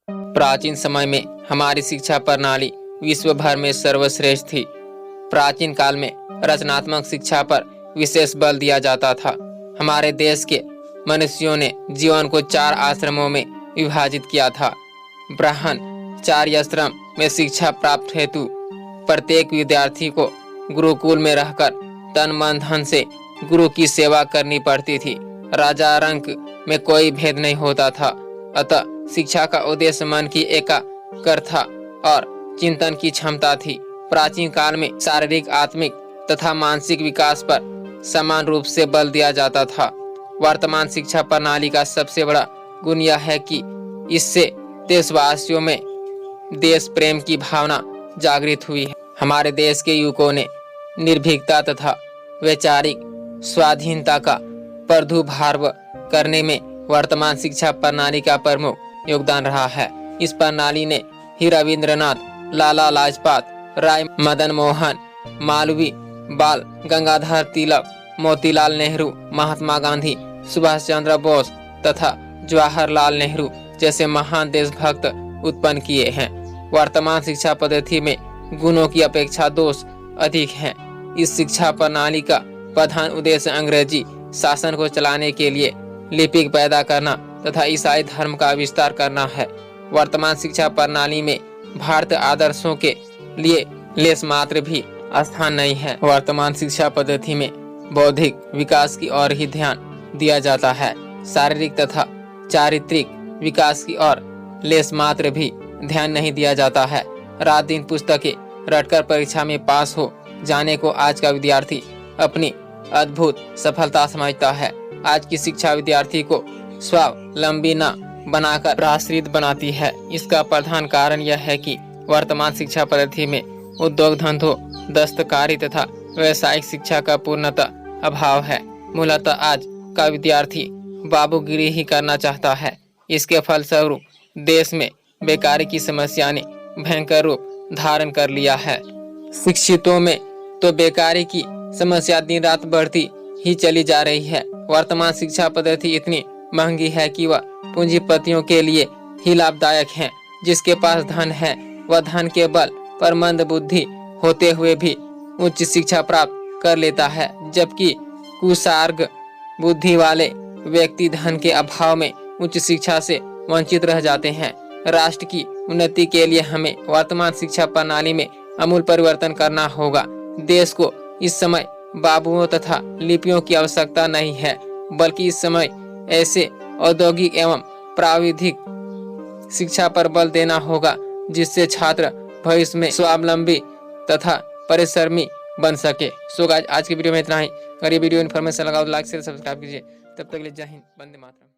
प्राचीन समय में हमारी शिक्षा प्रणाली विश्व भर में सर्वश्रेष्ठ थी। प्राचीन काल में रचनात्मक शिक्षा पर विशेष बल दिया जाता था। हमारे देश के मनुष्यों ने जीवन को 4 आश्रमों में विभाजित किया था। ब्रह्मचार्य आश्रम में शिक्षा प्राप्त हेतु प्रत्येक विद्यार्थी को गुरुकुल में रहकर तन मन धन से गुरु की सेवा करनी पड़ती थी। राजा रंक में कोई भेद नहीं होता था। अतः शिक्षा का उद्देश्य मन की एकाग्रता था और चिंतन की क्षमता थी। प्राचीन काल में शारीरिक, आत्मिक तथा मानसिक विकास पर समान रूप से बल दिया जाता था। वर्तमान शिक्षा प्रणाली का सबसे बड़ा गुण यह है कि इससे देशवासियों में देश प्रेम की भावना जागृत हुई है। हमारे देश के युवकों ने निर्भीकता तथा वैचारिक स्वाधीनता का प्रादुर्भाव करने में वर्तमान शिक्षा प्रणाली का प्रमुख योगदान रहा है। इस प्रणाली ने ही रविंद्रनाथ, लाला लाजपत राय, मदन मोहन मालवीय, बाल गंगाधर तिलक, मोतीलाल नेहरू, महात्मा गांधी, सुभाष चंद्र बोस तथा जवाहरलाल नेहरू जैसे महान देशभक्त उत्पन्न किए हैं। वर्तमान शिक्षा पद्धति में गुणों की अपेक्षा दोष अधिक हैं। इस शिक्षा प्रणाली का प्रधान उद्देश्य अंग्रेजी शासन को चलाने के लिए लिपिक पैदा करना तथा ईसाई धर्म का विस्तार करना है। वर्तमान शिक्षा प्रणाली में भारत आदर्शों के लिए लेस मात्र भी स्थान नहीं है। वर्तमान शिक्षा पद्धति में बौद्धिक विकास की ओर ही ध्यान दिया जाता है। शारीरिक तथा चारित्रिक विकास की ओर लेस मात्र भी ध्यान नहीं दिया जाता है। रात दिन पुस्तकें रटकर परीक्षा में पास हो जाने को आज का विद्यार्थी अपनी अद्भुत सफलता समझता है। आज की शिक्षा विद्यार्थी को स्वावलंबी न बनाकर आश्रित बनाती है। इसका प्रधान कारण यह है कि वर्तमान शिक्षा पद्धति में उद्योग धंधों, दस्तकारी तथा व्यावसायिक शिक्षा का पूर्णतः अभाव है। मूलतः आज का विद्यार्थी बाबूगिरी ही करना चाहता है। इसके फलस्वरूप देश में बेकारी की समस्या ने भयंकर रूप धारण कर लिया है। शिक्षितों में तो बेकारी की समस्या दिन रात बढ़ती ही चली जा रही है। वर्तमान शिक्षा पद्धति इतनी महंगी है कि वह पूंजीपतियों के लिए ही लाभदायक है। जिसके पास धन है वह धन के बल पर मंद बुद्धि होते हुए भी उच्च शिक्षा प्राप्त कर लेता है, जबकि कुशार्ग बुद्धि वाले व्यक्ति धन के अभाव में उच्च शिक्षा से वंचित रह जाते हैं। राष्ट्र की उन्नति के लिए हमें वर्तमान शिक्षा प्रणाली में आमूल परिवर्तन करना होगा। देश को इस समय बाबुओं तथा लिपियों की आवश्यकता नहीं है, बल्कि इस समय ऐसे औद्योगिक एवं प्राविधिक शिक्षा पर बल देना होगा जिससे छात्र भविष्य में स्वावलंबी तथा परिश्रमी बन सके। सो गाइस, आज की वीडियो में इतना ही। अगर ये वीडियो इन्फॉर्मेशन लगा तो लाइक शेयर सब्सक्राइब कीजिए। तब तक के लिए जय हिंद, वंदे मातरम।